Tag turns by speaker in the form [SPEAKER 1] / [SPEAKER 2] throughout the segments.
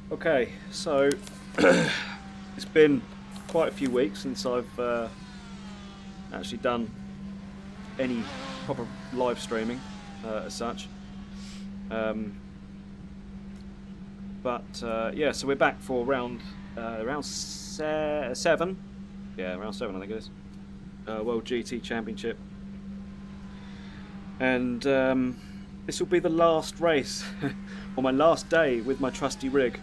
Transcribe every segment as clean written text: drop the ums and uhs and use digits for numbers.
[SPEAKER 1] Okay, so it's been quite a few weeks since I've actually done any proper live streaming as such. Yeah, so we're back for round 7. Yeah, round 7 I think it is. World GT Championship. And this will be the last race, or my last day with my trusty rig.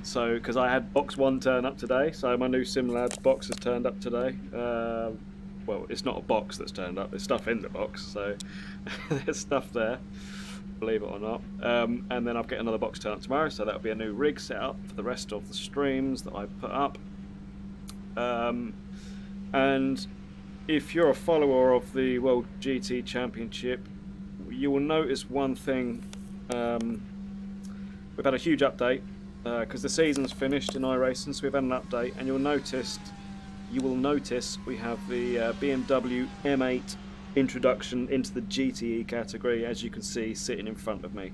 [SPEAKER 1] So, because I had box 1 turn up today, so my new SimLabs box has turned up today. Well, it's not a box that's turned up, there's stuff in the box, so there's stuff there, believe it or not. And then I'll get another box turn up tomorrow, so that'll be a new rig set up for the rest of the streams that I put up. And if you're a follower of the World GT Championship, you will notice one thing. We've had a huge update because the season's finished in iRacing, so we've had an update, and you will notice we have the BMW M8 introduction into the GTE category, as you can see sitting in front of me.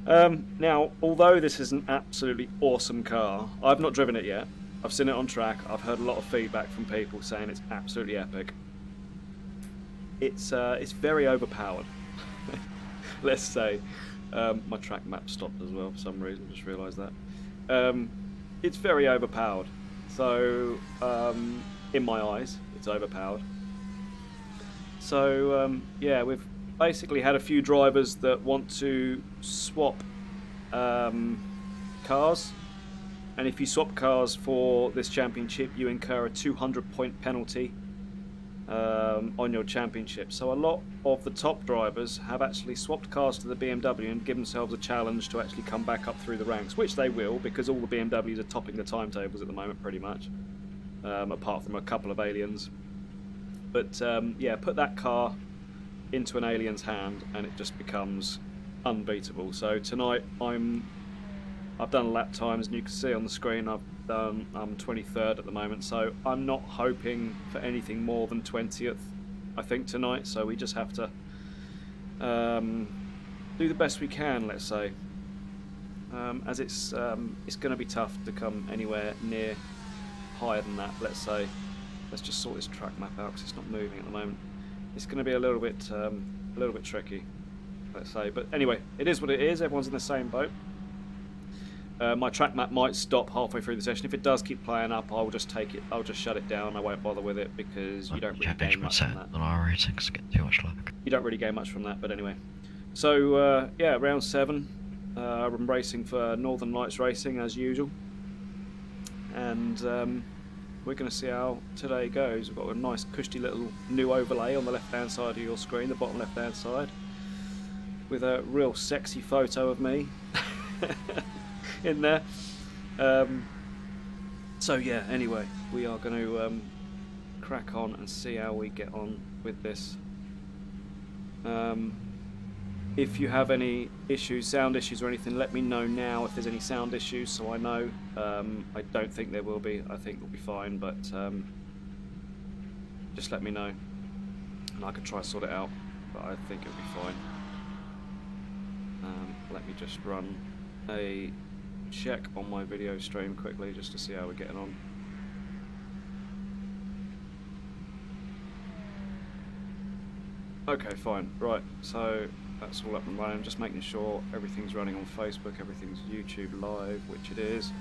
[SPEAKER 1] Now, although this is an absolutely awesome car, I've not driven it yet. I've seen it on track. I've heard a lot of feedback from people saying it's absolutely epic. It's very overpowered. Let's say. My track map stopped as well for some reason. Just realised that. It's very overpowered. So, in my eyes, it's overpowered. So, yeah, we've basically had a few drivers that want to swap cars. And if you swap cars for this championship, you incur a 200-point penalty on your championship. So a lot of the top drivers have actually swapped cars to the BMW and given themselves a challenge to actually come back up through the ranks, which they will, because all the BMWs are topping the timetables at the moment pretty much, apart from a couple of aliens. But yeah, put that car into an alien's hand and it just becomes unbeatable. So tonight I've done lap times, and you can see on the screen I'm 23rd at the moment, so I'm not hoping for anything more than 20th, I think, tonight. So we just have to do the best we can, let's say, as it's going to be tough to come anywhere near higher than that. Let's say, let's just sort this track map out because it's not moving at the moment. It's going to be a little bit tricky, let's say. But anyway, it is what it is. Everyone's in the same boat. My track map might stop halfway through the session. If it does keep playing up, I'll just take it. I'll just shut it down. I won't bother with it because you don't really gain much from that.
[SPEAKER 2] Too much luck.
[SPEAKER 1] You don't really gain much from that, but anyway. So yeah, round 7. I'm racing for Northern Lights Racing as usual, and we're going to see how today goes. We've got a nice cushy little new overlay on the left-hand side of your screen, the bottom left-hand side, with a real sexy photo of me. In there. So yeah, anyway, we are going to crack on and see how we get on with this. If you have any issues, sound issues or anything, let me know now if there's any sound issues, so I know. I don't think there will be. I think we'll be fine, but just let me know and I can try to sort it out, but I think it'll be fine. Let me just run a check on my video stream quickly just to see how we're getting on. Okay, fine. Right, so that's all up and running. Just making sure everything's running on Facebook, everything's YouTube live, which it is.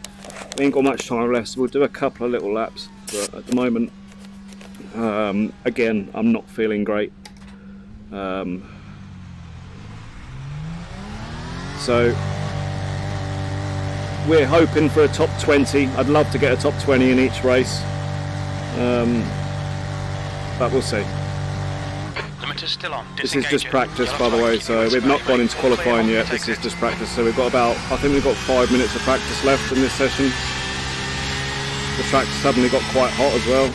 [SPEAKER 1] We ain't got much time left, so we'll do a couple of little laps, but at the moment, again, I'm not feeling great. So we're hoping for a top 20. I'd love to get a top 20 in each race, but we'll see.
[SPEAKER 3] Still on.
[SPEAKER 1] This is just practice, by the way, so we've not gone into qualifying yet. This is just practice, so we've got about, I think we've got 5 minutes of practice left in this session. The track suddenly got quite hot as well.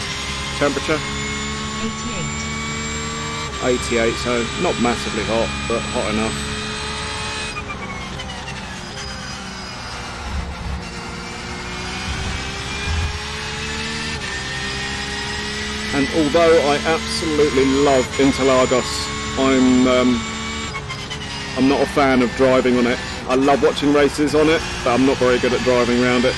[SPEAKER 1] Temperature? 88. 88, so not massively hot, but hot enough. And although I absolutely love Interlagos, I'm not a fan of driving on it. I love watching races on it, but I'm not very good at driving around it.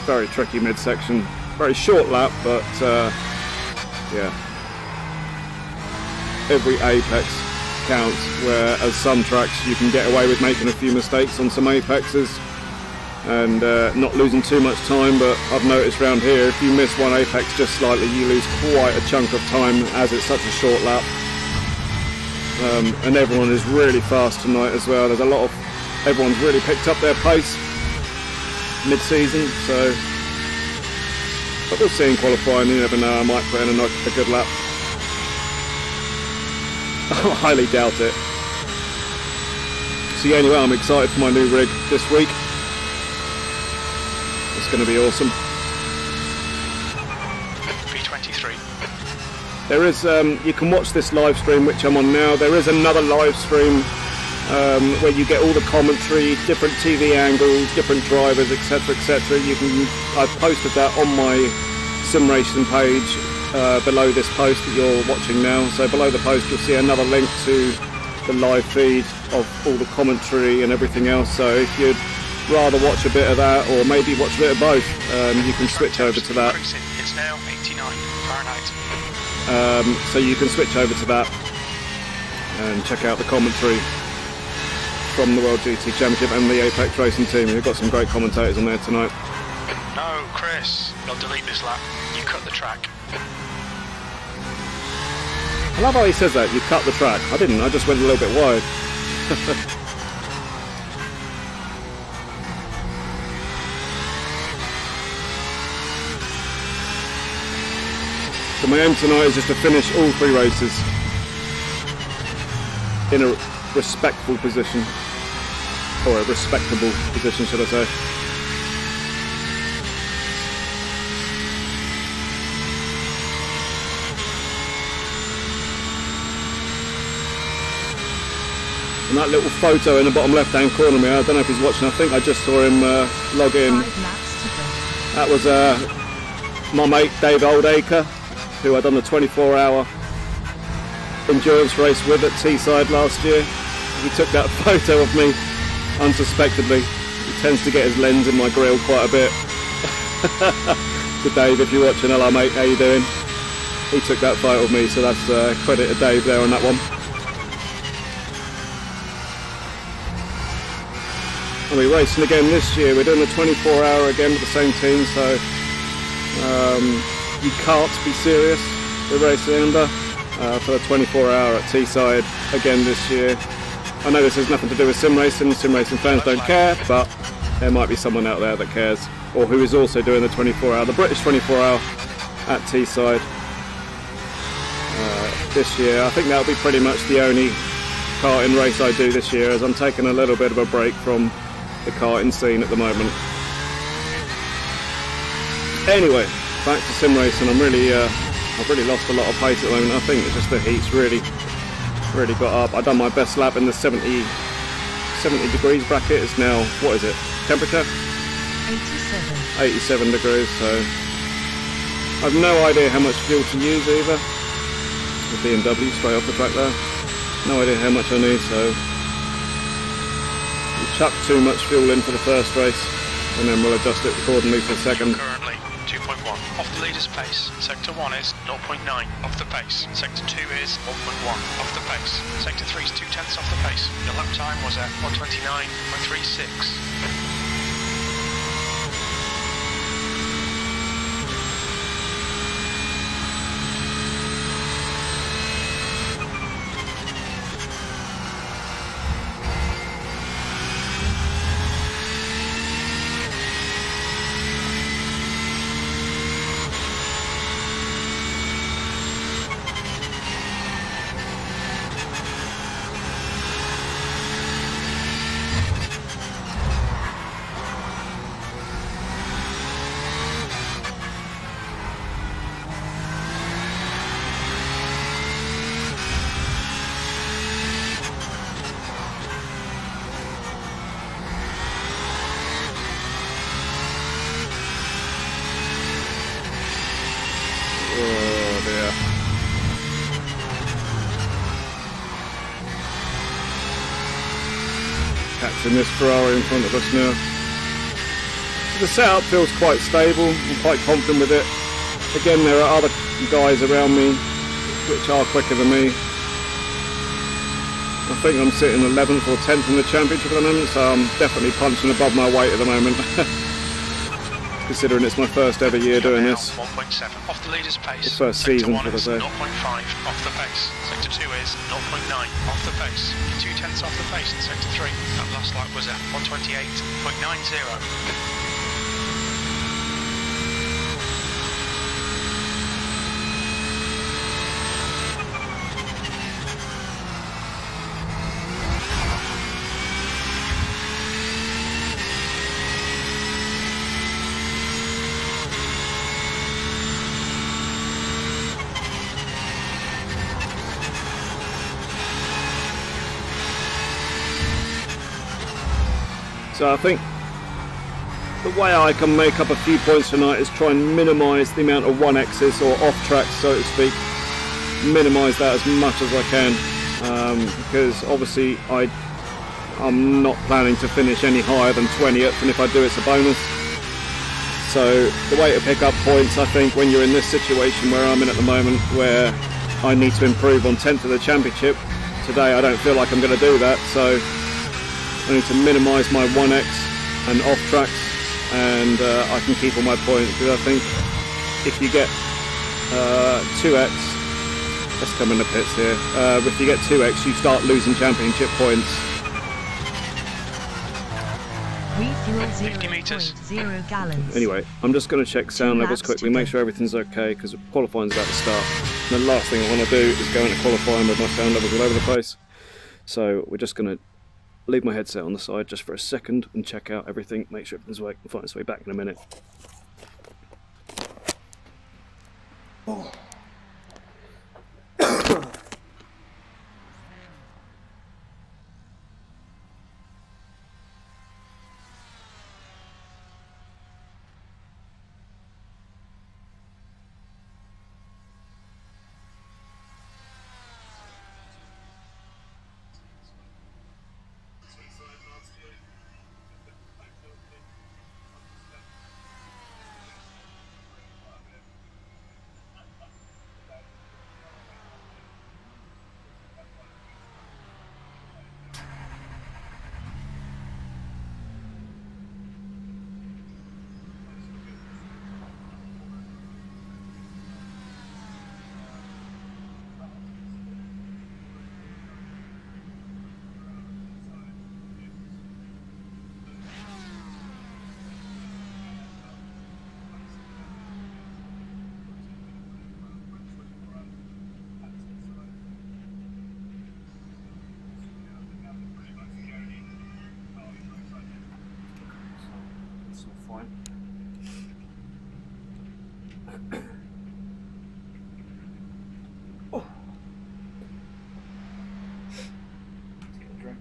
[SPEAKER 1] Very tricky midsection, very short lap, but yeah. Every apex counts, whereas some tracks you can get away with making a few mistakes on some apexes and not losing too much time, but I've noticed around here if you miss one apex just slightly you lose quite a chunk of time as it's such a short lap. And everyone is really fast tonight as well. There's everyone's really picked up their pace mid-season, so but we'll see in qualifying, you never know, I might put in a good lap. I highly doubt it. So yeah, anyway, I'm excited for my new rig this week. It's going to be awesome.
[SPEAKER 3] B23.
[SPEAKER 1] There is, you can watch this live stream which I'm on now. There is another live stream where you get all the commentary, different TV angles, different drivers, etc, etc. I've posted that on my sim racing page below this post that you're watching now. So below the post you'll see another link to the live feed of all the commentary and everything else. So if you'd rather watch a bit of that or maybe watch a bit of both, you can switch over to that.
[SPEAKER 3] It's now 89 Fahrenheit.
[SPEAKER 1] So you can switch over to that and check out the commentary from the World GT Championship and the Apex Racing team. We've got some great commentators on there tonight.
[SPEAKER 3] No, Chris, they'll delete this lap. You cut the track.
[SPEAKER 1] I love how he says that, you cut the track. I didn't, I just went a little bit wide. So my aim tonight is just to finish all 3 races in a respectful position, or a respectable position, should I say. And that little photo in the bottom left hand corner of me, I don't know if he's watching, I think I just saw him log in. That was my mate Dave Oldacre, who I'd done the 24-hour endurance race with at Teesside last year. He took that photo of me unsuspectedly. He tends to get his lens in my grill quite a bit. So Dave, if you're watching, hello mate, how you doing? He took that photo of me, so that's credit to Dave there on that one. And we're racing again this year. We're doing the 24-hour again with the same team, so you can't be serious. We're racing under for the 24-hour at Teesside again this year. I know this has nothing to do with sim racing fans don't care, but there might be someone out there that cares, or who is also doing the 24-hour, the British 24-hour at Teesside this year. I think that'll be pretty much the only karting race I do this year, as I'm taking a little bit of a break from the karting scene at the moment. Anyway, back to sim racing. I've really lost a lot of pace at the moment. I think it's just the heat's really got up. I've done my best lap in the 70 degrees bracket. It's now, what is it, temperature? 87 degrees, so I've no idea how much fuel to use either. The BMW straight off the track there. No idea how much I need, so we'll chuck too much fuel in for the first race and then we'll adjust it accordingly for the second.
[SPEAKER 3] Currently 2.1 off the leader's pace. Sector 1 is 0.9 off the pace. Sector 2 is 1.1 off the pace. Sector 3 is 0.2 off the pace. Your lap time was at 1:29.36.
[SPEAKER 1] in this Ferrari in front of us now. The setup feels quite stable. I'm quite confident with it. Again, there are other guys around me which are quicker than me. I think I'm sitting 11th or 10th in the championship at the moment, so I'm definitely punching above my weight at the moment. Considering it's my first ever year doing this.
[SPEAKER 3] 1.7 off the leader's pace.
[SPEAKER 1] The first season,
[SPEAKER 3] Sector 1 is
[SPEAKER 1] should I
[SPEAKER 3] 0.5
[SPEAKER 1] say.
[SPEAKER 3] off the pace. Sector 2 is 0.9 off the pace. 0.2 off the pace in Sector 3. That last lap was at 128.90.
[SPEAKER 1] So I think the way I can make up a few points tonight is try and minimise the amount of 1Xs or off tracks, so to speak. Minimise that as much as I can, because obviously I'm not planning to finish any higher than 20th, and if I do, it's a bonus. So the way to pick up points, I think, when you're in this situation where I'm in at the moment, where I need to improve on 10th of the championship, today I don't feel like I'm going to do that, so I need to minimise my 1X and off tracks, and I can keep all my points, because I think if you get 2X, let's come in the pits here, if you get 2X you start losing championship points.
[SPEAKER 4] Refuel
[SPEAKER 3] 50 metres.
[SPEAKER 4] 0.0 gallons.
[SPEAKER 1] Anyway, I'm just going to check sound levels
[SPEAKER 4] laps
[SPEAKER 1] quickly,
[SPEAKER 4] to
[SPEAKER 1] make
[SPEAKER 4] go.
[SPEAKER 1] sure everything's okay, because qualifying's about to start. And the last thing I want to do is go into qualifying with my sound levels all over the place. So we're just going to leave my headset on the side just for a second and check out everything, make sure everything's working, find its way back in a minute. Oh.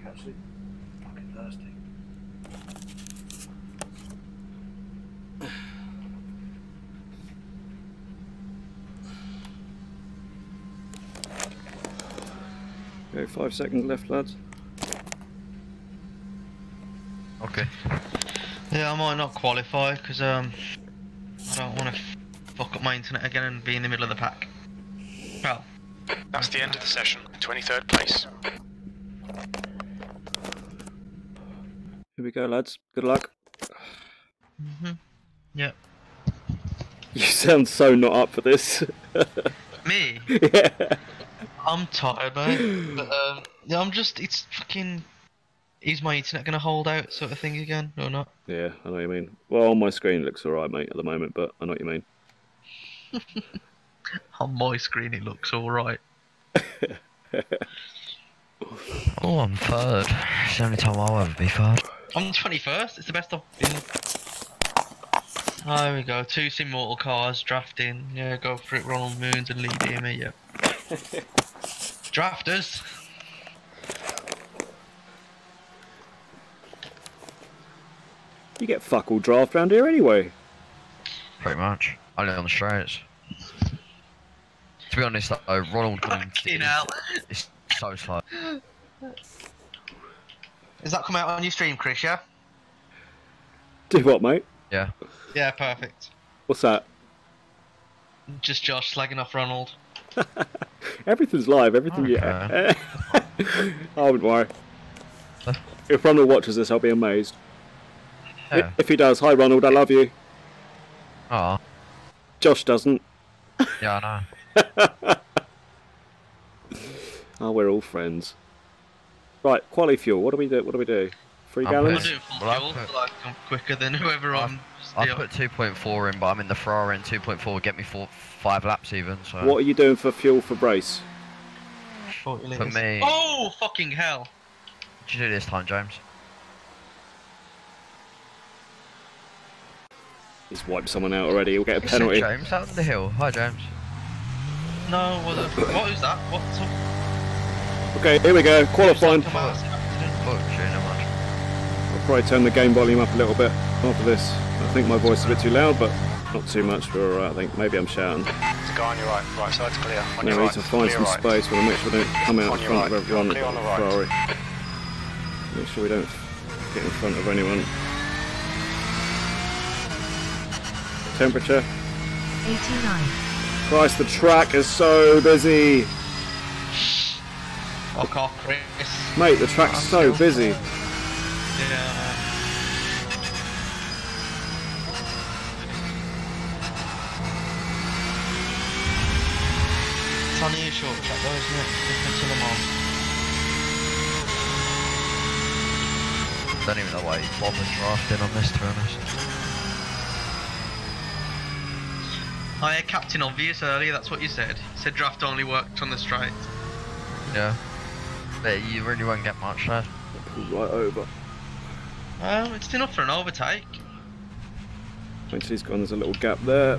[SPEAKER 1] Actually, fucking thirsty. Okay, 5 seconds left, lads.
[SPEAKER 2] Okay. Yeah, I might not qualify because I don't want to fuck up my internet again and be in the middle of the pack. Well,
[SPEAKER 3] That's the end of the session. 23rd place.
[SPEAKER 1] Here we go, lads. Good luck.
[SPEAKER 2] yeah.
[SPEAKER 1] You sound so not up for this.
[SPEAKER 2] Me?
[SPEAKER 1] Yeah.
[SPEAKER 2] I'm tired, mate. But yeah, it's fucking. Is my internet gonna hold out, sort of thing again, or not?
[SPEAKER 1] Yeah, I know what you mean. Well, on my screen it looks alright, mate, at the moment, but I know what you mean.
[SPEAKER 2] On my screen, it looks alright.
[SPEAKER 5] Oh, I'm third. It's the only time I'll ever be third.
[SPEAKER 2] I'm 21st. It's the best I've been. Oh, there we go. 2 Immortal cars drafting. Yeah, go for it, Ronald Moons and Lee Dearmy. Yeah. Drafters.
[SPEAKER 1] You get fuck all draft round here anyway.
[SPEAKER 5] Pretty much. Only on the straights. To be honest, though, Ronald Moons
[SPEAKER 2] Fucking hell.
[SPEAKER 5] is so slow.
[SPEAKER 2] Is that coming out on your stream, Chris, yeah?
[SPEAKER 1] Do what, mate?
[SPEAKER 5] Yeah.
[SPEAKER 2] Yeah, perfect.
[SPEAKER 1] What's that?
[SPEAKER 2] Just Josh slagging off Ronald.
[SPEAKER 1] Everything's live. Everything.
[SPEAKER 5] Okay.
[SPEAKER 1] Yeah. I wouldn't worry. If Ronald watches this, I'll be amazed.
[SPEAKER 5] Yeah.
[SPEAKER 1] If he does, hi Ronald, I love you.
[SPEAKER 5] Oh.
[SPEAKER 1] Josh doesn't.
[SPEAKER 5] Yeah, I know.
[SPEAKER 1] Oh, we're all friends. Right, quali fuel. What do we do? What do we do? 3
[SPEAKER 5] I'm
[SPEAKER 1] gallons.
[SPEAKER 2] I'll do full
[SPEAKER 5] Well,
[SPEAKER 2] fuel,
[SPEAKER 5] I've put-
[SPEAKER 2] like I'm quicker than whoever on
[SPEAKER 5] I
[SPEAKER 2] steel.
[SPEAKER 5] put 2.4 in, but I'm in the Ferrari and 2.4 get me 5 laps even. So
[SPEAKER 1] What are you doing for fuel for brace?
[SPEAKER 2] 40
[SPEAKER 5] for
[SPEAKER 2] litres.
[SPEAKER 5] me,
[SPEAKER 2] Oh, fucking hell.
[SPEAKER 5] what did you do this time, James?
[SPEAKER 1] He's wiped someone out already. He'll get a
[SPEAKER 5] You said
[SPEAKER 1] penalty.
[SPEAKER 5] James out on the hill. Hi, James.
[SPEAKER 2] No, what is that? What's up?
[SPEAKER 1] Okay, here we go. Qualifying.
[SPEAKER 2] Come out, it's an accident.
[SPEAKER 5] Fuck, you know much.
[SPEAKER 1] I'll probably turn the game volume up a little bit after this. I think my voice is a bit too loud, but not too much. We're alright. I think maybe I'm shouting.
[SPEAKER 3] There's a guy on your right. Right side's clear. On
[SPEAKER 1] Now
[SPEAKER 3] your
[SPEAKER 1] we
[SPEAKER 3] right.
[SPEAKER 1] need to find
[SPEAKER 3] Clear
[SPEAKER 1] some
[SPEAKER 3] right.
[SPEAKER 1] space. We want to make sure we don't come out
[SPEAKER 3] On
[SPEAKER 1] in
[SPEAKER 3] your
[SPEAKER 1] front of
[SPEAKER 3] right.
[SPEAKER 1] everyone.
[SPEAKER 3] Clear on the right.
[SPEAKER 1] Ferrari. Make sure we don't get in front of anyone. Temperature.
[SPEAKER 4] 89.
[SPEAKER 1] Christ, the track is so busy.
[SPEAKER 2] Fuck off, Chris.
[SPEAKER 1] Mate, the track's so busy.
[SPEAKER 2] Yeah. It's on the short track though, isn't it? Different to the mall.
[SPEAKER 5] Don't even know why he bothered drafting on this, to be honest.
[SPEAKER 2] I had Captain Obvious earlier, that's what you said. You said draft only worked on the straight.
[SPEAKER 5] Yeah. But you really won't get much there.
[SPEAKER 1] Pull right over.
[SPEAKER 2] Well, it's enough for an overtake.
[SPEAKER 1] Once he's gone, there's a little gap there.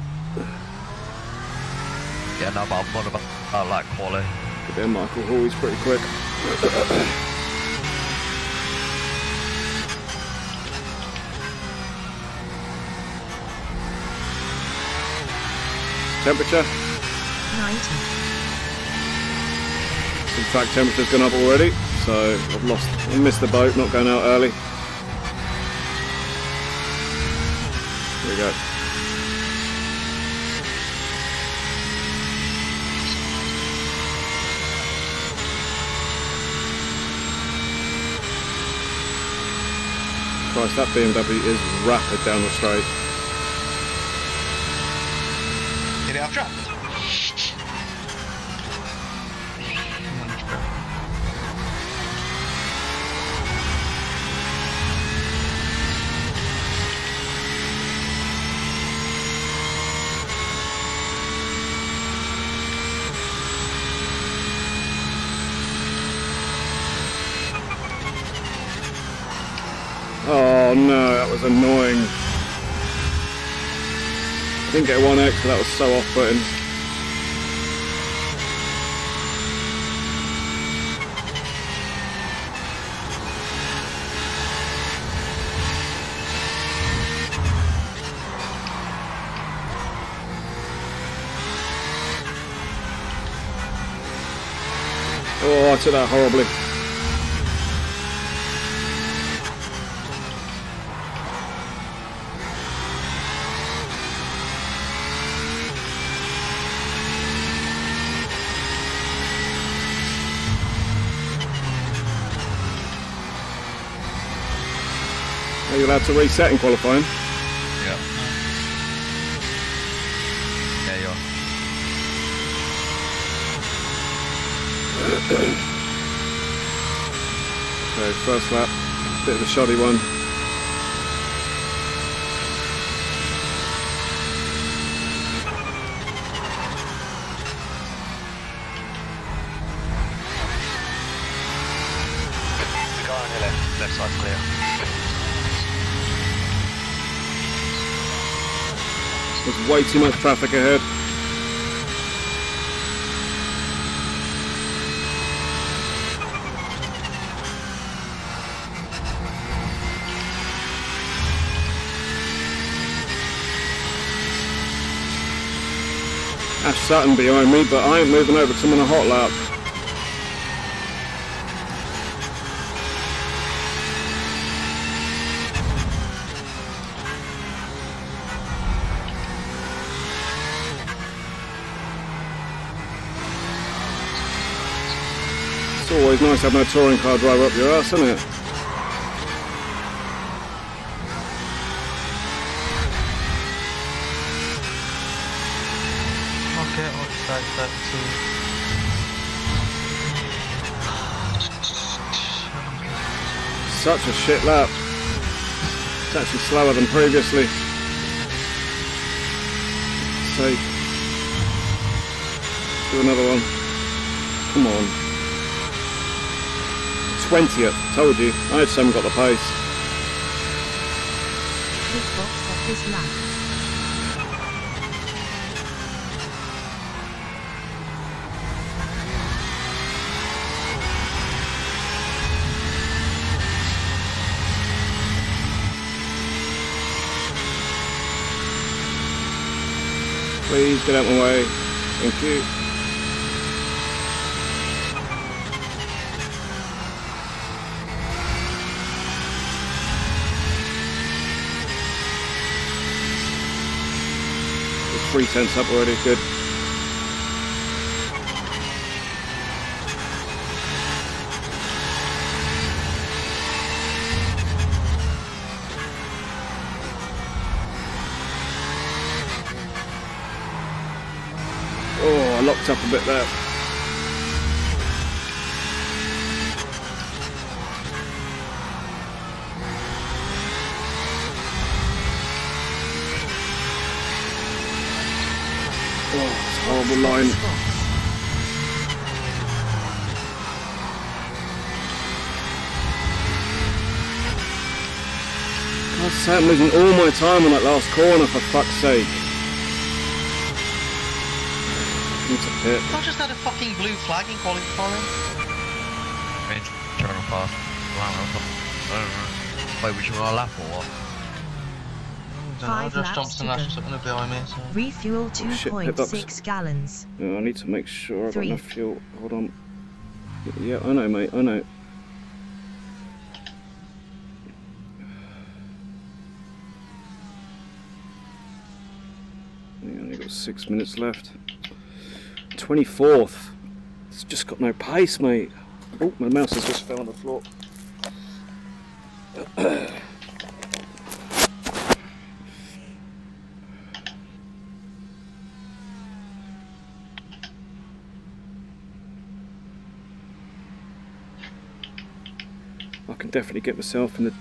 [SPEAKER 5] Yeah, no, but I'm not about like quality.
[SPEAKER 1] Good there, Michael Hall. He's pretty quick. Temperature.
[SPEAKER 4] 90.
[SPEAKER 1] In fact, temperature's gone up already, so I missed the boat, not going out early. Here we go. Christ, that BMW is rapid down the straight.
[SPEAKER 2] Did it have trapped?
[SPEAKER 1] Oh no, that was annoying. I didn't get 1x, but that was so off-putting. Oh, I took that horribly. Are you allowed to reset in qualifying?
[SPEAKER 5] Yeah. Yeah, you are.
[SPEAKER 1] Okay, first lap, bit of a shoddy one.
[SPEAKER 3] The guy on your left side's clear.
[SPEAKER 1] There's way too much traffic ahead. Ash Sutton behind me, but I ain't moving over to him on a hot lap. It's always nice having a touring car driver up your ass, isn't it?
[SPEAKER 2] Okay, what's that? 13.
[SPEAKER 1] Such a shit lap. It's actually slower than previously. Safe. Do another one. Come on. 20th. Told you. I just haven't got the pace.
[SPEAKER 4] Pit box at this lap.
[SPEAKER 1] Please get out of my way. Thank you. It's 3 tenths up already. Good. Oh, I locked up a bit there. Oh, it's a horrible line. God's sake, I'm losing all my time on that last corner, for fuck's sake. Into pit.
[SPEAKER 2] I just had a fucking blue flag in qualifying.
[SPEAKER 5] Internal pass. Wow, I don't know. Wait, which one I lap or what?
[SPEAKER 2] I
[SPEAKER 4] 5
[SPEAKER 2] just
[SPEAKER 4] laps
[SPEAKER 2] jumped
[SPEAKER 4] to
[SPEAKER 2] and lashed
[SPEAKER 4] go.
[SPEAKER 2] something behind me. So.
[SPEAKER 4] Refuel
[SPEAKER 1] shit, pit
[SPEAKER 4] 2.6 gallons.
[SPEAKER 1] Yeah, I need to make sure I've got
[SPEAKER 4] 3.
[SPEAKER 1] enough fuel. Hold on. Yeah, I know, mate. I know. Yeah, only got 6 minutes left. 24th. It's just got no pace, mate. Oh, my mouse has just fell on the floor. I can definitely get myself in the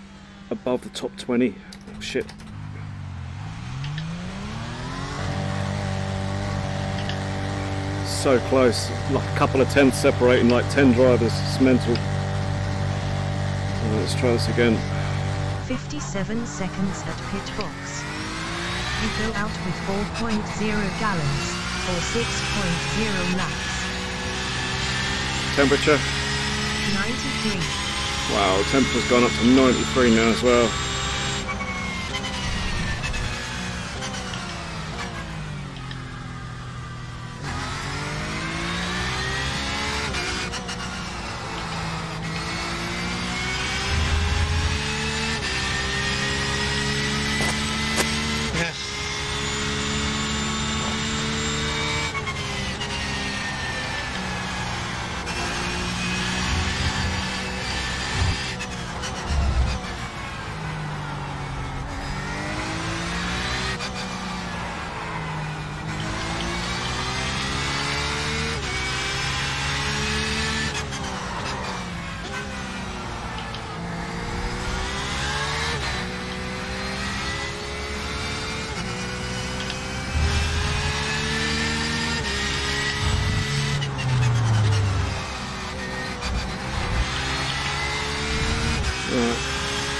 [SPEAKER 1] above the top 20. Oh, shit. So close, like a couple of tenths separating like 10 drivers. It's mental. Let's try this again.
[SPEAKER 4] 57 seconds at pit box. You go out with 4.0 gallons, or 6.0 laps.
[SPEAKER 1] Temperature.
[SPEAKER 4] 93.
[SPEAKER 1] Wow, the temperature's gone up to 93 now as well.
[SPEAKER 2] Yes.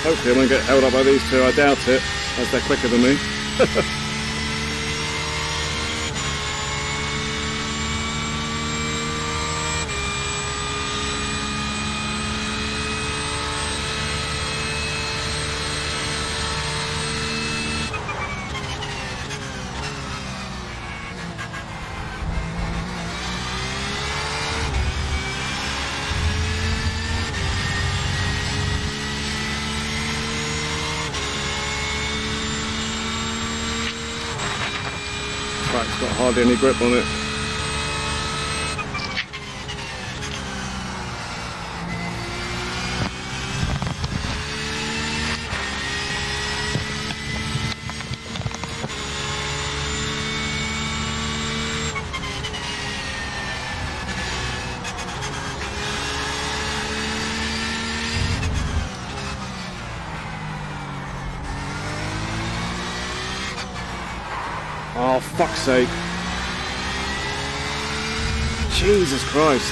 [SPEAKER 1] Hopefully I won't get held up by these two. I doubt it, as they're quicker than me. Right, it's got hardly any grip on it. Oh, fuck's sake. Jesus Christ.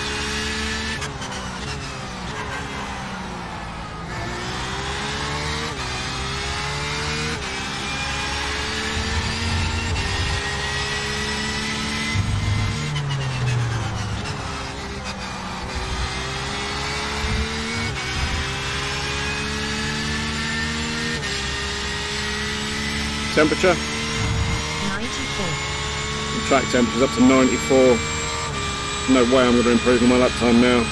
[SPEAKER 1] Temperature?
[SPEAKER 4] 94.
[SPEAKER 1] Track temperature's up to 94. No way I'm going to improve on my lap time now.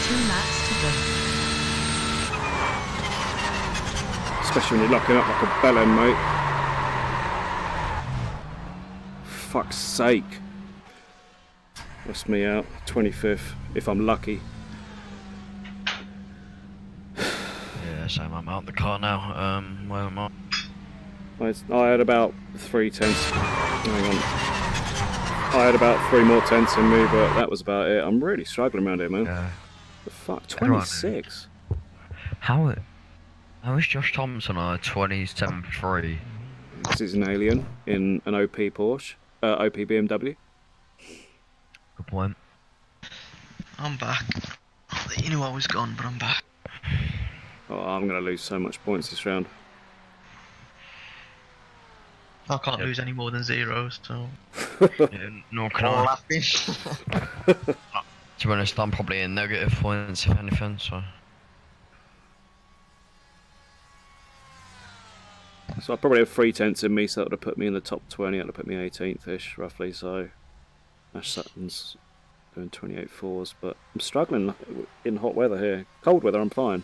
[SPEAKER 4] 2 laps to go.
[SPEAKER 1] Especially when you're locking up like a bellend, mate. Fuck's sake. That's me out. 25th, if I'm lucky.
[SPEAKER 5] Yeah, same. I'm out the car now. Where am I?
[SPEAKER 1] I had about 3 tenths. Hang on. I had about 3 more tenths in me, but that was about it. I'm really struggling around here, man.
[SPEAKER 5] Yeah.
[SPEAKER 1] The fuck? 26?
[SPEAKER 5] How is Josh Thompson on a 27.3?
[SPEAKER 1] This is an alien in an OP Porsche. OP BMW.
[SPEAKER 5] Good point.
[SPEAKER 2] I'm back. You knew I was gone, but I'm back.
[SPEAKER 1] Oh, I'm going to lose so much points this round.
[SPEAKER 2] I can't lose any more than 0, so...
[SPEAKER 5] Yeah, nor can I.
[SPEAKER 2] laughing.
[SPEAKER 5] To be honest, I'm probably in negative points, if anything, so...
[SPEAKER 1] So I probably have 3 tenths in me, so that would have put me in the top 20. That would have put me 18th-ish, roughly. So Ash Sutton's doing 28.4s, but I'm struggling in hot weather here. Cold weather, I'm fine.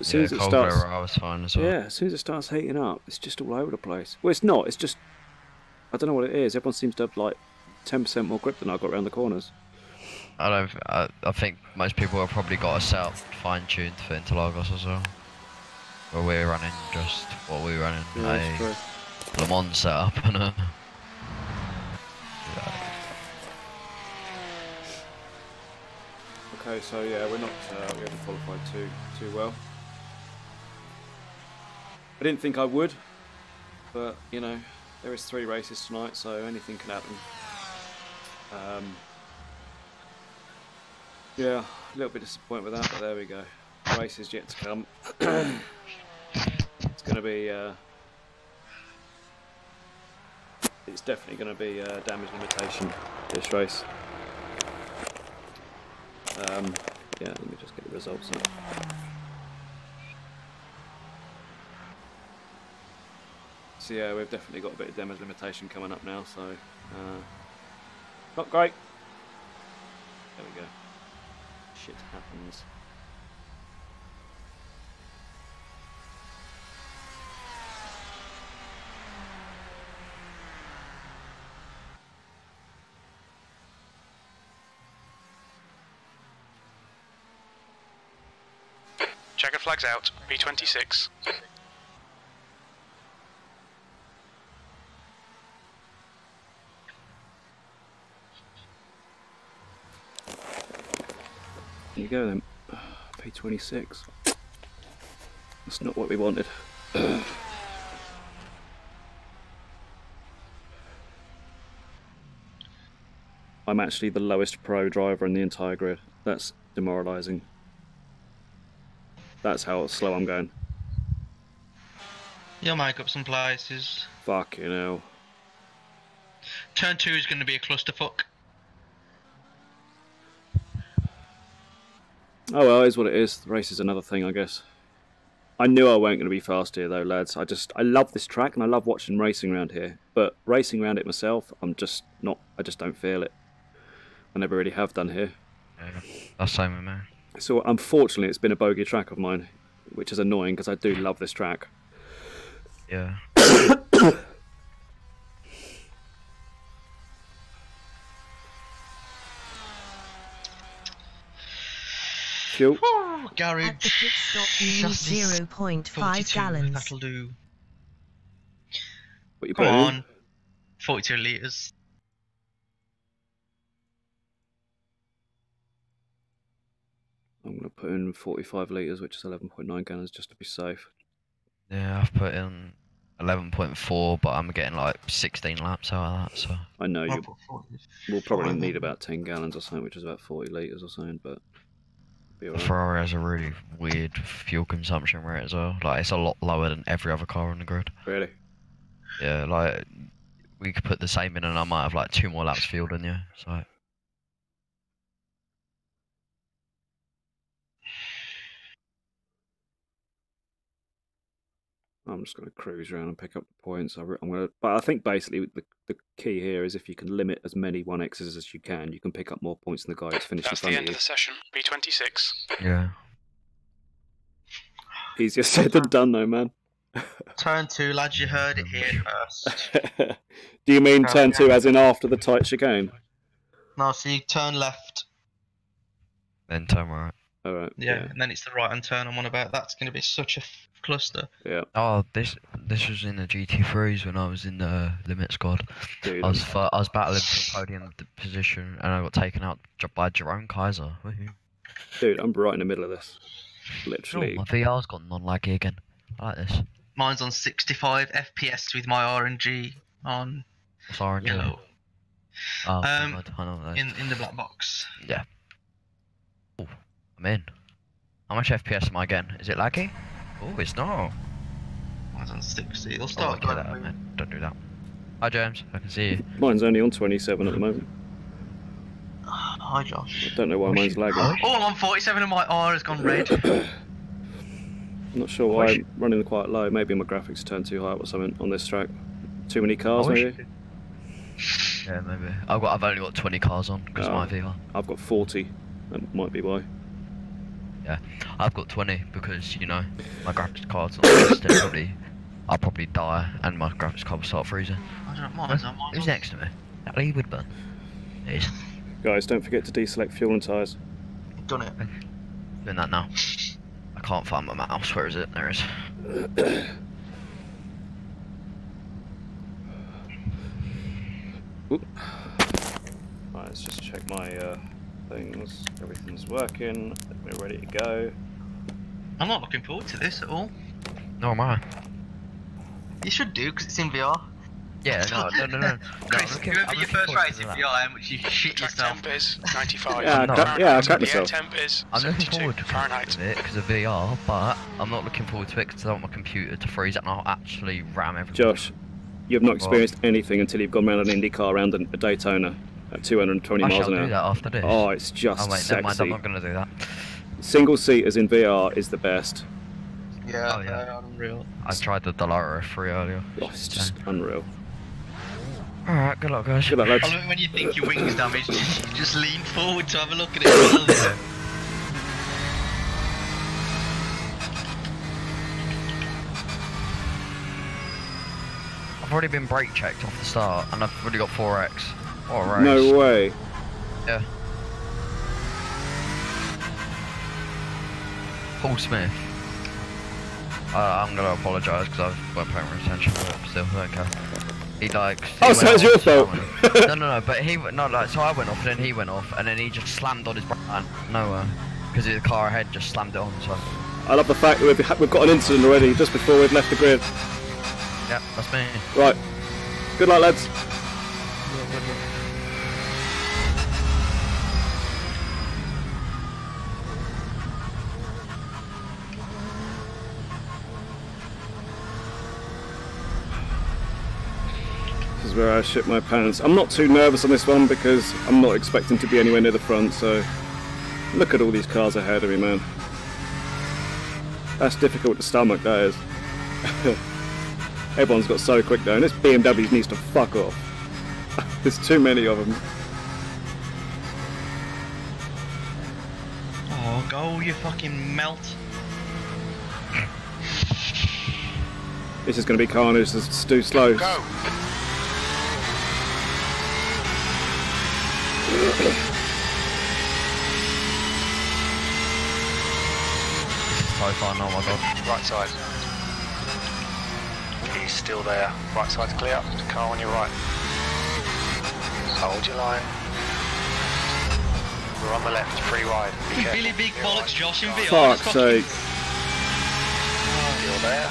[SPEAKER 1] As soon as it
[SPEAKER 5] cold
[SPEAKER 1] starts,
[SPEAKER 5] weather, I was fine as well.
[SPEAKER 1] yeah, as soon as it starts heating up, it's just all over the place. Well, it's not. It's just I don't know what it is. Everyone seems to have like 10% more grip than I've got around the corners.
[SPEAKER 5] I think most people have probably got a setup fine-tuned for Interlagos as well. Where we're running just what we're running,
[SPEAKER 1] Yeah,
[SPEAKER 5] a Le Mans setup and a...
[SPEAKER 1] Okay, so yeah, we haven't qualified too well. I didn't think I would, but you know, there is 3 races tonight, so anything can happen. Yeah, a little bit disappointed with that, but there we go. Race is yet to come. It's going to be. It's definitely going to be damage limitation this race. Yeah, let me just get the results up. So yeah, we've definitely got a bit of damage limitation coming up now, so not great. There we go. Shit happens.
[SPEAKER 3] Checker flags out, B26.
[SPEAKER 1] There you go then. P26. That's not what we wanted. I'm actually the lowest pro driver in the entire grid. That's demoralising. That's how slow I'm going.
[SPEAKER 2] You'll make up some places.
[SPEAKER 1] Fucking hell.
[SPEAKER 2] Turn 2 is going to be a clusterfuck.
[SPEAKER 1] Oh well, it is what it is. The race is another thing, I guess. I knew I weren't going to be fast here though, lads. I love this track and I love watching racing around here. But racing around it myself, I just don't feel it. I never really have done here.
[SPEAKER 5] Yeah, that's same with me.
[SPEAKER 1] So unfortunately it's been a bogey track of mine, which is annoying because I do love this track.
[SPEAKER 5] Yeah.
[SPEAKER 1] Fuel.
[SPEAKER 2] Garage.
[SPEAKER 4] At the pit stop you need 0.5 gallons.
[SPEAKER 2] That'll do.
[SPEAKER 1] What you
[SPEAKER 2] Come
[SPEAKER 1] putting in?
[SPEAKER 2] on. 42 litres.
[SPEAKER 1] I'm going to put in 45 litres, which is 11.9 gallons, just to be safe.
[SPEAKER 5] Yeah, I've put in 11.4, but I'm getting like 16 laps out of that, so.
[SPEAKER 1] I know
[SPEAKER 2] I'll
[SPEAKER 1] you.
[SPEAKER 2] put 40.
[SPEAKER 1] We'll probably need about 10 gallons or something, which is about 40 litres or something, but be
[SPEAKER 5] The
[SPEAKER 1] alright.
[SPEAKER 5] Ferrari has a really weird fuel consumption rate as well. Like, it's a lot lower than every other car on the grid.
[SPEAKER 1] Really?
[SPEAKER 5] Yeah, like, we could put the same in and I might have like 2 more laps fuel than you, so.
[SPEAKER 1] I'm just going to cruise around and pick up the points. But I think basically the key here is if you can limit as many 1Xs as you can pick up more points than the guy that's finished in
[SPEAKER 3] That's the
[SPEAKER 1] front of
[SPEAKER 3] end
[SPEAKER 1] you.
[SPEAKER 3] of the session. B26.
[SPEAKER 5] Yeah.
[SPEAKER 1] Easier said than done, though, man.
[SPEAKER 2] Turn 2, lads, you heard it here first.
[SPEAKER 1] Do you mean turn 2 as in after the tight chicane?
[SPEAKER 2] No, so you turn left.
[SPEAKER 5] Then turn right.
[SPEAKER 1] All right.
[SPEAKER 2] Yeah, and then it's the right hand turn I'm on about. That's going to be such a cluster.
[SPEAKER 1] Yeah.
[SPEAKER 5] Oh, this was in the GT3s when I was in the limit squad.
[SPEAKER 1] Dude,
[SPEAKER 5] I was battling for podium position and I got taken out by Jerome Kaiser. Woohoo.
[SPEAKER 1] dude, I'm right in the middle of this. Literally.
[SPEAKER 5] Oh, my VR's got non-laggy again. I like this.
[SPEAKER 2] Mine's on 65 FPS with my RNG on
[SPEAKER 5] What's orange?
[SPEAKER 2] yellow.
[SPEAKER 5] Oh,
[SPEAKER 2] I
[SPEAKER 5] know those.
[SPEAKER 2] in the black box.
[SPEAKER 5] Yeah. Oh, I'm in. How much FPS am I getting? Is it laggy? Oh, it's not.
[SPEAKER 2] Mine's on 60. It'll
[SPEAKER 5] Oh,
[SPEAKER 2] start
[SPEAKER 5] okay,
[SPEAKER 2] going.
[SPEAKER 5] man. Don't do that. Hi, James. I can see you.
[SPEAKER 1] Mine's only on 27 at the moment.
[SPEAKER 2] Hi, Josh.
[SPEAKER 1] I don't know why mine's lagging.
[SPEAKER 2] Oh, I'm on 47 and my R has gone red.
[SPEAKER 1] I'm not sure why I'm running quite low. Maybe my graphics turned too high or something on this track. Too many cars, maybe?
[SPEAKER 5] Yeah, maybe. I've only got 20 cars on because of my VR.
[SPEAKER 1] I've got 40. That might be why.
[SPEAKER 5] Yeah, I've got 20 because, you know, my graphics card's not tested. I'll probably die and my graphics card will start freezing.
[SPEAKER 2] I don't know, mine's on.
[SPEAKER 5] Who's next to me? That Lee Woodburn. It is.
[SPEAKER 1] Guys, don't forget to deselect fuel and tyres.
[SPEAKER 2] Done it.
[SPEAKER 5] Doing that now. I can't find my mouse. Where is it? There it is.
[SPEAKER 1] Oop. Right, let's just check my things. Everything's working. We're ready to go.
[SPEAKER 2] I'm not looking forward to this at all.
[SPEAKER 5] No, am I?
[SPEAKER 2] You should do, because it's in VR.
[SPEAKER 5] Yeah, no.
[SPEAKER 2] Chris, do you remember your first race in VR in which you shit
[SPEAKER 3] Track
[SPEAKER 2] yourself?
[SPEAKER 3] temp is 95.
[SPEAKER 1] Yeah, I cracked myself.
[SPEAKER 3] The air temp is
[SPEAKER 5] I'm looking
[SPEAKER 3] 72
[SPEAKER 5] forward to
[SPEAKER 3] Fahrenheit.
[SPEAKER 5] it because of VR, but I'm not looking forward to it because I don't want my computer to freeze and I'll actually ram everything.
[SPEAKER 1] Josh, you've not experienced anything until you've gone around an Indy car around a Daytona at 220
[SPEAKER 5] I
[SPEAKER 1] miles
[SPEAKER 5] shall
[SPEAKER 1] an hour.
[SPEAKER 5] do that after this.
[SPEAKER 1] Oh, it's just
[SPEAKER 5] oh wait,
[SPEAKER 1] sexy.
[SPEAKER 5] never mind, I'm not going to do that.
[SPEAKER 1] Single seaters in VR is the best.
[SPEAKER 2] Yeah,
[SPEAKER 5] Oh, yeah.
[SPEAKER 2] they're unreal.
[SPEAKER 5] I tried the Delara F3 earlier.
[SPEAKER 1] Oh, it's just unreal.
[SPEAKER 5] Alright, good luck guys.
[SPEAKER 1] Good luck, lads.
[SPEAKER 2] I love it when you think your wing's damaged, you just lean forward to have a look at it.
[SPEAKER 5] I've already been brake checked off the start and I've already got 4x. What a race.
[SPEAKER 1] No way.
[SPEAKER 5] Yeah. Paul Smith. I'm gonna apologise because I weren't paying attention, but still, I don't care. He like.
[SPEAKER 1] Oh, so it's your fault.
[SPEAKER 5] No, but so I went off, and then he went off, and then he just slammed on his brake line nowhere because the car ahead just slammed it on. So.
[SPEAKER 1] I love the fact that we've got an incident already just before we've left the grid.
[SPEAKER 5] Yep, that's me.
[SPEAKER 1] Right. Good luck, lads. This is where I shit my pants. I'm not too nervous on this one because I'm not expecting to be anywhere near the front, so look at all these cars ahead of me, man. That's difficult to stomach, that is. Everyone's got so quick though, and this BMW needs to fuck off. There's too many of them.
[SPEAKER 2] Oh, go, you fucking melt.
[SPEAKER 1] This is going to be carnage, this is too slow.
[SPEAKER 3] Go!
[SPEAKER 5] So far, oh my god.
[SPEAKER 3] Right side. He's still there. Right side's clear. Car on your right. Hold your line. We're on the left, free wide. Be careful.
[SPEAKER 2] Really big bollocks, Josh, in VR.
[SPEAKER 1] Fuck's sake.
[SPEAKER 3] Still there.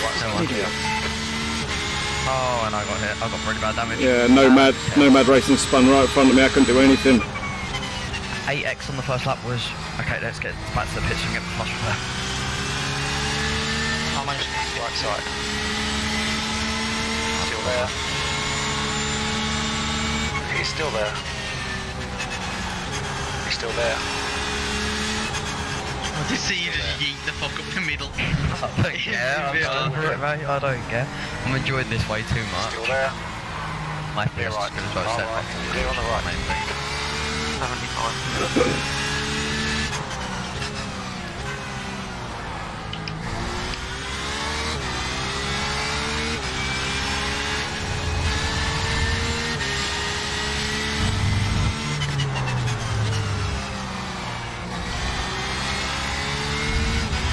[SPEAKER 3] right
[SPEAKER 5] No
[SPEAKER 3] side.
[SPEAKER 5] one. Oh, and I got hit. I got pretty bad damage.
[SPEAKER 1] Yeah, Nomad Racing spun right in front of me. I couldn't do anything.
[SPEAKER 5] 8x on the first lap was... Okay, let's get back to the pits and get the flush repair.
[SPEAKER 3] I managed to get the right side. Still there. He's still there. He's still there.
[SPEAKER 2] I just see you just yeet the fuck up the middle.
[SPEAKER 5] I don't care. I'm going for it, mate. I don't care. I'm enjoying this way too much.
[SPEAKER 3] Still there.
[SPEAKER 5] My
[SPEAKER 3] Clear
[SPEAKER 5] first
[SPEAKER 3] right.
[SPEAKER 5] is going to set
[SPEAKER 3] Right.
[SPEAKER 5] back.
[SPEAKER 3] Clear on the right.
[SPEAKER 5] Main thing.
[SPEAKER 3] 75.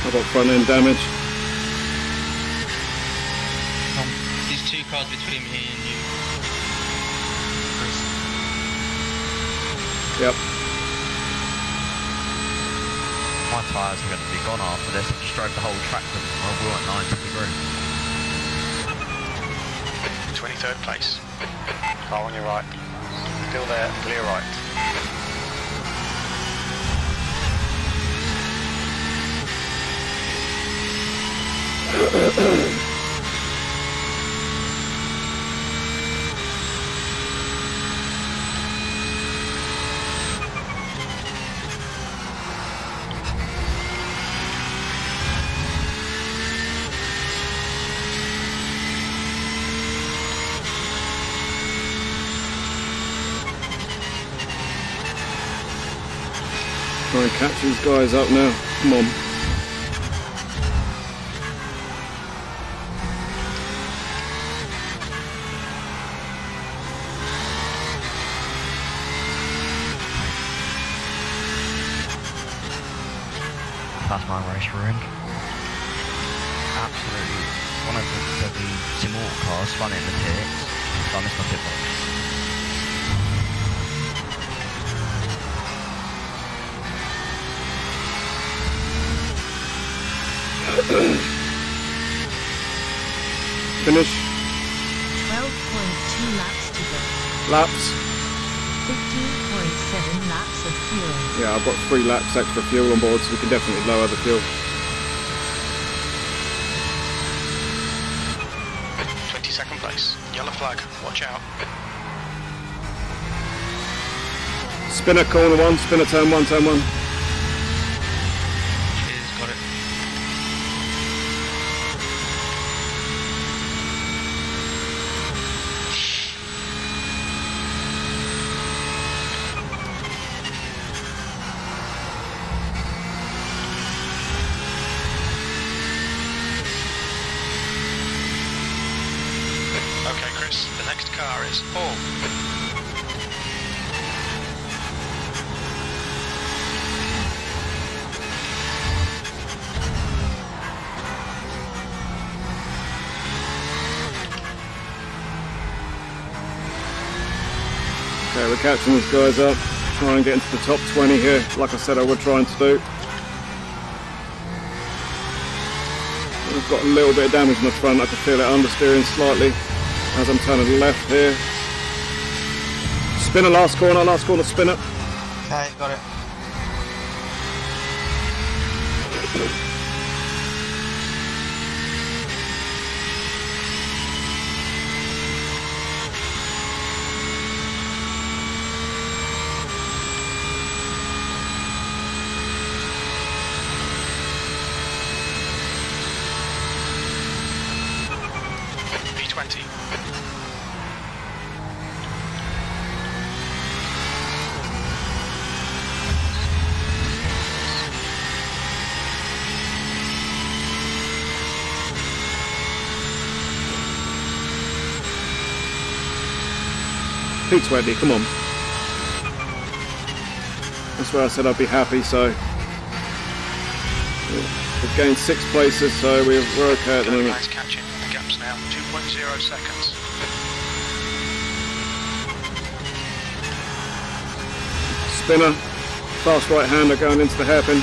[SPEAKER 1] I got front end damage.
[SPEAKER 2] There's 2 cars between me and you.
[SPEAKER 1] Yep.
[SPEAKER 5] My tyres are going to be gone after this. I just drove the whole track to we were at 90 degrees.
[SPEAKER 3] 23rd place. Car on your right. Still there. Clear right.
[SPEAKER 1] Try and catch these guys up now. Come on.
[SPEAKER 5] That's my race ruined. Absolutely. One of the Simort cars spun in the pits. So I missed my pit box.
[SPEAKER 1] Finish.
[SPEAKER 4] 12.2 laps to go.
[SPEAKER 1] Laps.
[SPEAKER 4] 15.7 laps of fuel.
[SPEAKER 1] Yeah, I've got 3 laps extra fuel on board, so we can definitely lower the fuel.
[SPEAKER 3] 22nd place. Yellow flag. Watch out.
[SPEAKER 1] Spinner corner 1, spinner turn 1, turn 1.
[SPEAKER 2] Cheers, got it.
[SPEAKER 3] Okay, Chris. The next car is Paul.
[SPEAKER 1] Okay, we're catching these guys up. Try and get into the top 20 here, like I said I would trying to do. We've got a little bit of damage in the front. I can feel it understeering slightly as I'm turning left here. Spinner, last corner, spinner.
[SPEAKER 2] Okay, got it.
[SPEAKER 3] P20.
[SPEAKER 1] P20, come on. That's where I said I'd be happy, so we've gained 6 places, so we're okay at the moment.
[SPEAKER 3] Guys catching. The gap's now 2.0 seconds.
[SPEAKER 1] Spinner, fast right hander going into the hairpin.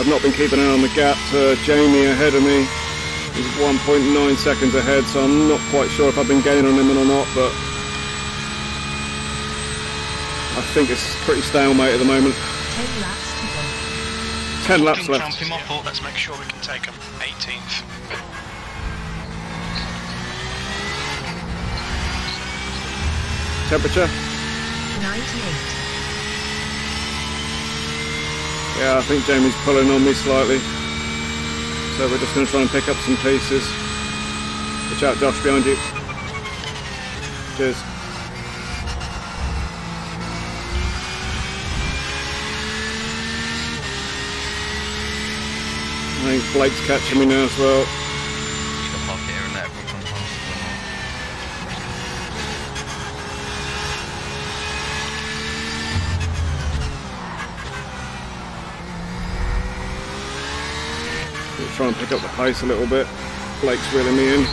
[SPEAKER 1] I've not been keeping an eye on the gap to Jamie ahead of me. He's 1.9 seconds ahead, so I'm not quite sure if I've been gaining on him or not, but I think it's pretty stalemate at the moment.
[SPEAKER 4] 10 laps to go.
[SPEAKER 1] 10 laps
[SPEAKER 3] Jump
[SPEAKER 1] left.
[SPEAKER 3] him off, let's make sure we can take him. 18th.
[SPEAKER 1] Temperature?
[SPEAKER 4] 98.
[SPEAKER 1] Yeah, I think Jamie's pulling on me slightly. So we're just going to try and pick up some pieces. Watch out, Josh, behind you. Cheers. I think Blake's catching me now as well.
[SPEAKER 5] Just got park here and let everyone come past.
[SPEAKER 1] We'll try and pick up the pace a little bit. Blake's wheeling me in.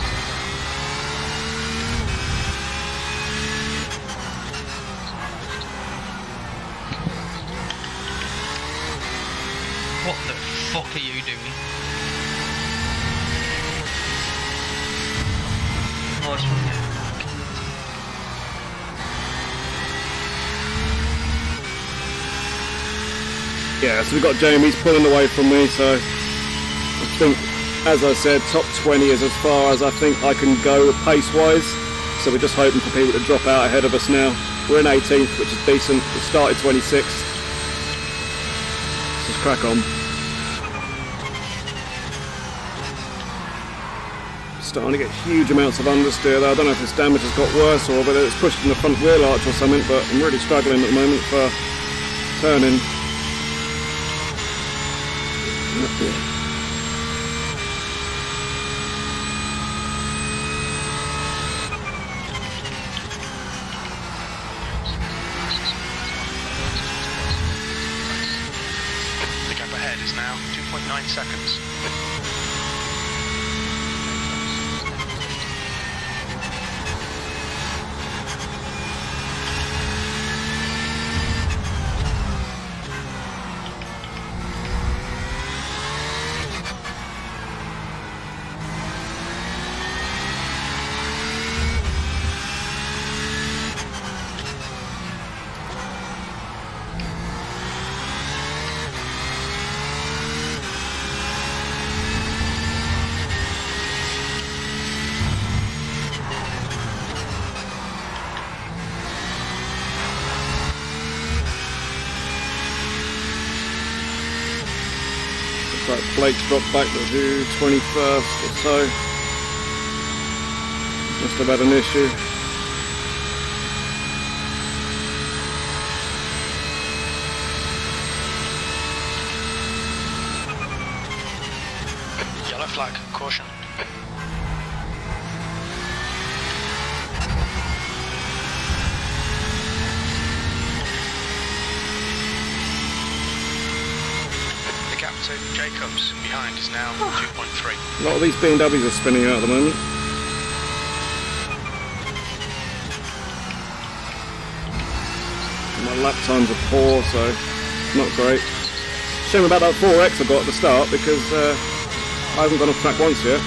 [SPEAKER 2] What the fuck are you doing? Nice one.
[SPEAKER 1] Yeah, so we've got Jamie's pulling away from me, so I think, as I said, top 20 is as far as I think I can go pace-wise. So we're just hoping for people to drop out ahead of us now. We're in 18th, which is decent. We started 26th. Let's just crack on. Starting to get huge amounts of understeer though. I don't know if this damage has got worse or whether it's pushed in the front wheel arch or something, but I'm really struggling at the moment for turning.
[SPEAKER 3] The gap ahead is now 2.9 seconds.
[SPEAKER 1] Right, Blake's dropped back to 21st or so. Must have had an issue.
[SPEAKER 3] Yellow flag, caution. The gap to Jacobs behind is now 2.3.
[SPEAKER 1] A lot of these BMWs are spinning out at the moment. My lap times are poor, so not great. Shame about that 4X I got at the start because I haven't gone off track once yet.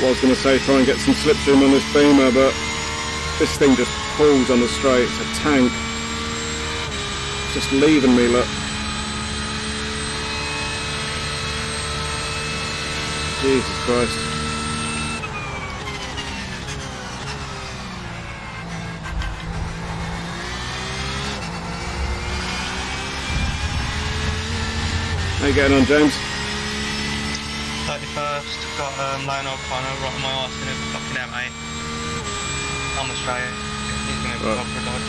[SPEAKER 1] I was going to say try and get some slipstream on this Beamer, but this thing just pulls on the straight. It's a tank. It's just leaving me, look. Jesus Christ. How you getting on, James?
[SPEAKER 2] 31st. first. Got Lionel O'Connor right on my arse in his fucking M8. On the straight. He's gonna go for a dodge.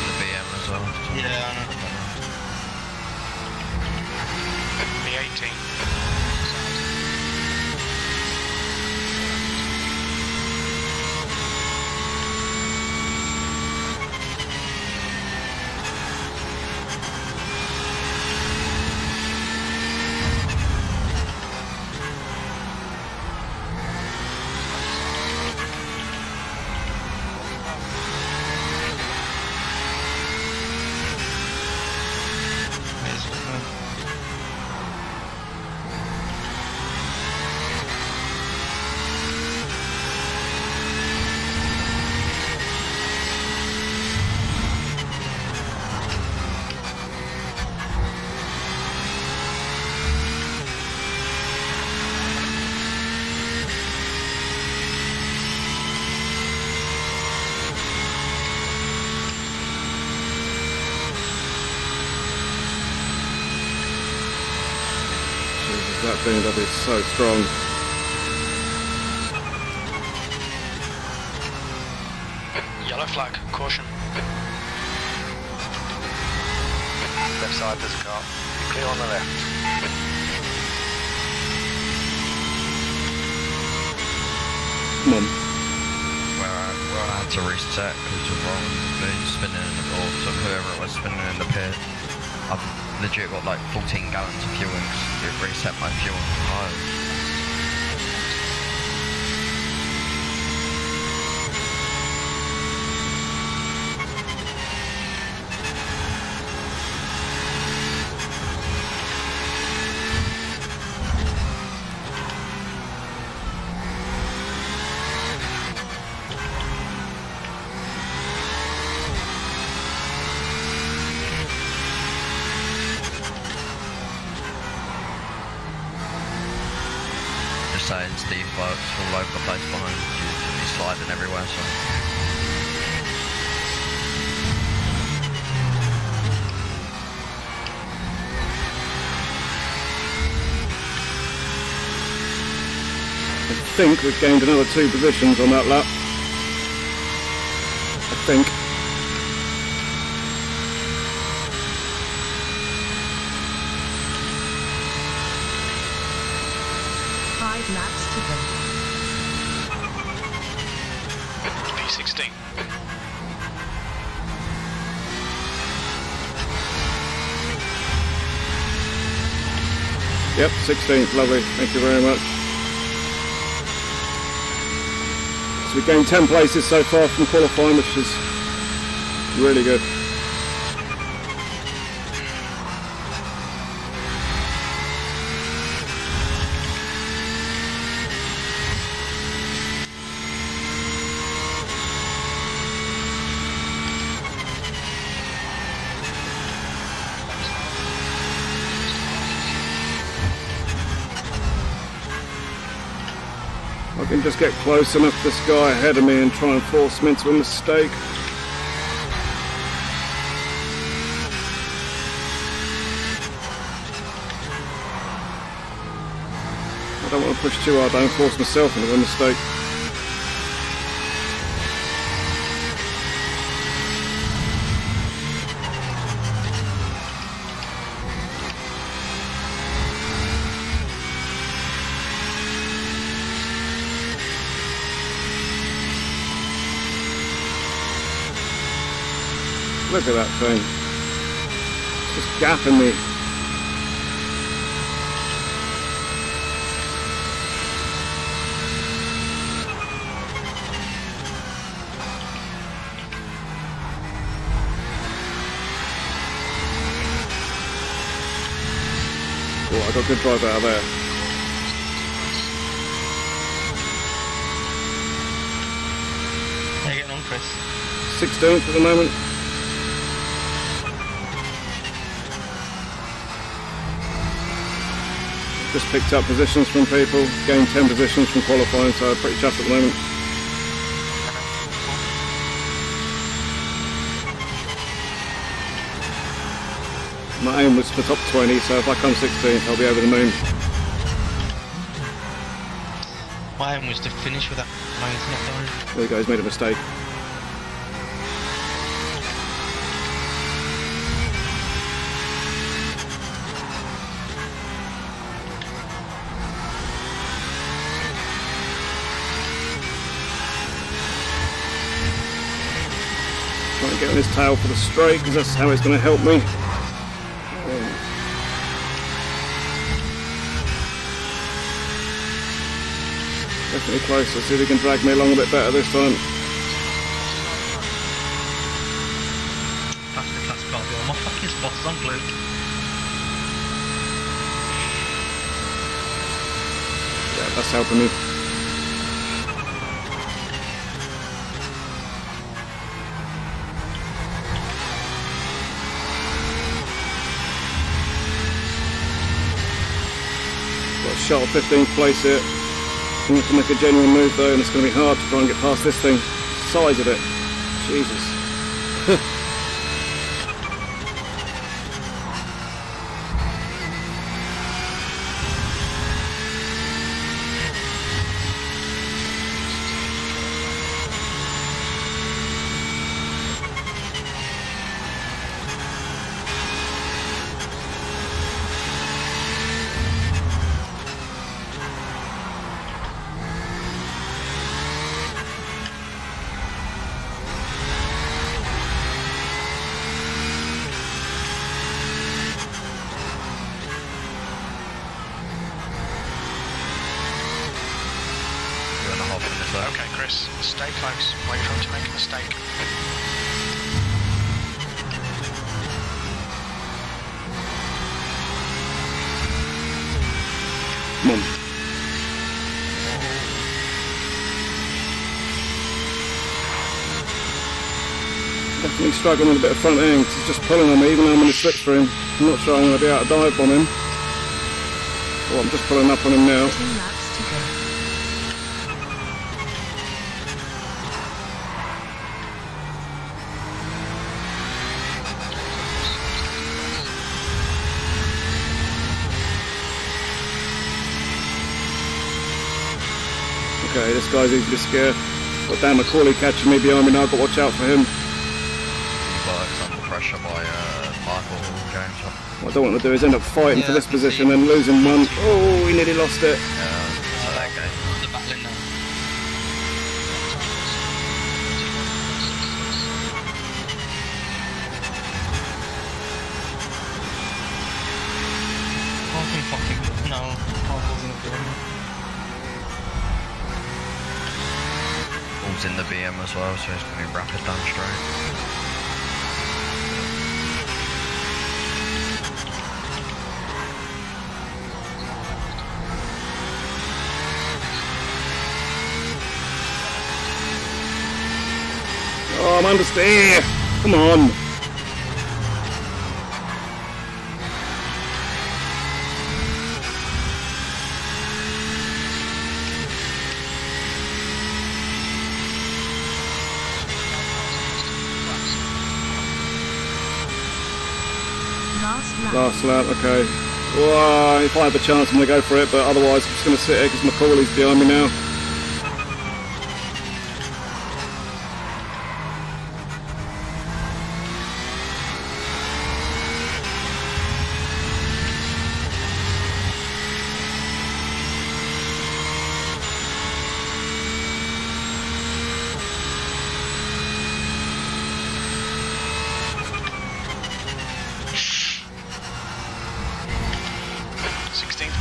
[SPEAKER 5] The BM as well.
[SPEAKER 2] Yeah, I know.
[SPEAKER 3] The 18.
[SPEAKER 1] That BMW is so strong.
[SPEAKER 3] Yellow flag, caution.
[SPEAKER 6] Left side, there's a car. Clear on the left.
[SPEAKER 1] Come on.
[SPEAKER 5] Where I had to reset because of wrong spinning in the or so whoever it was spinning in the pit. I've legit got like 14 gallons of fuel because it reset my fuel high. Saying Steve works all over the place behind you, he's sliding everywhere, so.
[SPEAKER 1] I think we've gained another 2 positions on that lap. I think.
[SPEAKER 4] Laps to go.
[SPEAKER 3] P16.
[SPEAKER 1] Yep, 16th, lovely, thank you very much. So we've gained 10 places so far from qualifying, which is really good. I can just get close enough to this guy ahead of me and try and force him into a mistake. I don't want to push too hard, I don't force myself into a mistake. Look at that thing. It's just gapping me. Oh, I got a good drive out of there.
[SPEAKER 2] How you getting on, Chris?
[SPEAKER 1] 16th at the moment. Just picked up positions from people, gained 10 positions from qualifying, so I'm pretty chuffed at the moment. My aim was for top 20, so if I come 16th, I'll be over the moon.
[SPEAKER 2] My aim was to finish with that maintenance line.
[SPEAKER 1] There you go, he's made a mistake. Trying to get on his tail for the straight because that's how it's going to help me. Definitely close. Let's see if he can drag me along a bit better this time.
[SPEAKER 2] That's got to be all my fucking spots on blue.
[SPEAKER 1] Yeah, that's helping me. Got a shot of 15th place here. I have to make a genuine move though, and it's going to be hard to try and get past this thing. Size of it. Jesus.
[SPEAKER 3] Okay, Chris, stay close. Wait for him to make a mistake.
[SPEAKER 1] Come on. Definitely struggling with a bit of front end. He's just pulling on me even though I'm in the slip for him. I'm not sure I'm going to be able to dive bomb him. Oh, I'm just pulling up on him now.
[SPEAKER 4] 2 laps to go.
[SPEAKER 1] Okay, this guy's easily scared. Got Dan McCauley catching me behind me now, I've got to watch out for him.
[SPEAKER 5] Works under pressure by Michael James.
[SPEAKER 1] What I don't want to do is end up fighting for this position and losing one. Oh, he nearly lost it.
[SPEAKER 5] So that game.
[SPEAKER 2] The battling now. I can fucking no. Michael's in the BM.
[SPEAKER 5] Ball's in the BM as well, so it's going to be rapid down straight.
[SPEAKER 1] Oh, I'm understeer. Come on. Last lap, okay. Whoa, if I have a chance, I'm going to go for it, but otherwise I'm just going to sit here because McCauley's behind me now.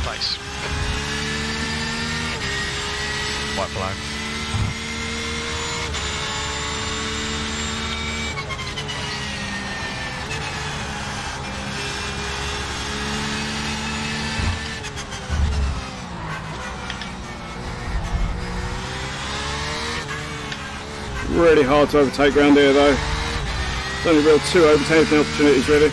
[SPEAKER 3] Place.
[SPEAKER 5] White flag.
[SPEAKER 1] Really hard to overtake round here though. There's only real 2 overtaking opportunities really.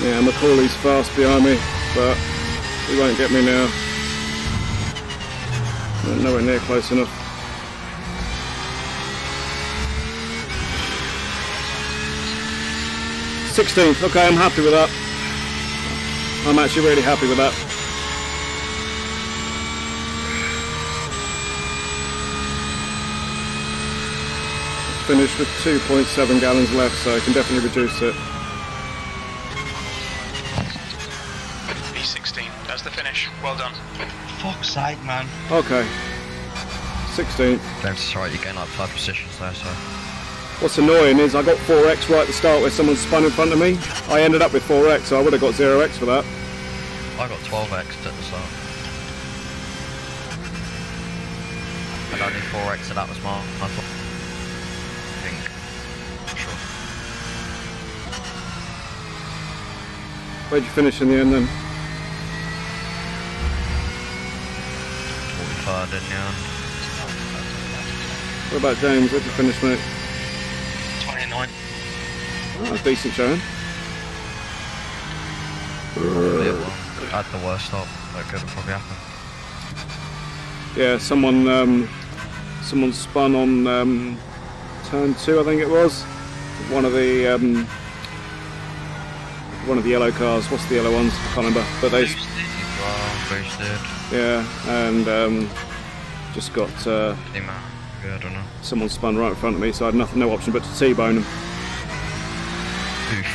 [SPEAKER 1] Yeah, McCauley's fast behind me, but he won't get me now. I'm nowhere near close enough. 16th. Okay, I'm happy with that. I'm actually really happy with that. Finished with 2.7 gallons left, so I can definitely reduce it.
[SPEAKER 3] P16, that's the finish. Well done.
[SPEAKER 2] Fuck's sake, man.
[SPEAKER 1] Okay. 16th.
[SPEAKER 5] That's right, you gain like 5 positions there, so.
[SPEAKER 1] What's annoying is I got 4x right at the start where someone spun in front of me. I ended up with 4x, so I would have got 0x for that.
[SPEAKER 5] I got 12x at the start. And only 4x, so that was my fault. I think. Not sure.
[SPEAKER 1] Where'd you finish in the end then?
[SPEAKER 5] 45 in the end.
[SPEAKER 1] What about James? Where'd you finish, mate?
[SPEAKER 2] 29.
[SPEAKER 1] Oh, decent showing.
[SPEAKER 5] Probably at the worst stop that could have probably happened.
[SPEAKER 1] Yeah, someone spun on turn 2, I think it was. One of the yellow cars. What's the yellow ones? I can't remember. But they
[SPEAKER 5] Boosted.
[SPEAKER 1] yeah, and just got
[SPEAKER 5] I don't know.
[SPEAKER 1] someone spun right in front of me, so I had no option but to T-bone them.
[SPEAKER 5] Oof.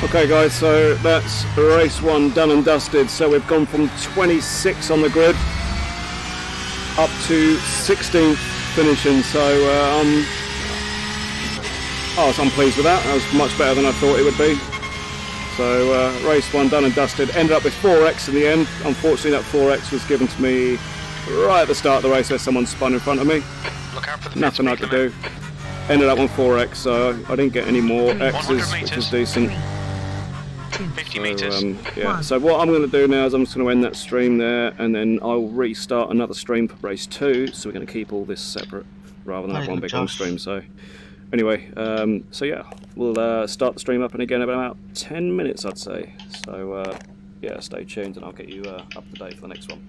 [SPEAKER 1] Okay guys, so that's race 1 done and dusted. So we've gone from 26 on the grid up to 16th finishing, so I'm pleased with that. That was much better than I thought it would be. So race 1 done and dusted. Ended up with 4x in the end. Unfortunately that 4x was given to me right at the start of the race where someone spun in front of me.
[SPEAKER 3] Look out for the
[SPEAKER 1] Nothing I could do. Ended up on 4x, so I didn't get any more x's, which is decent.
[SPEAKER 3] 50 metres.
[SPEAKER 1] Yeah. So what I'm going to do now is I'm just going to end that stream there, and then I'll restart another stream for race 2. So we're going to keep all this separate rather than have one big long stream. So anyway, so yeah, we'll start the stream up and again in about 10 minutes, I'd say. So yeah, stay tuned, and I'll get you up to date for the next one.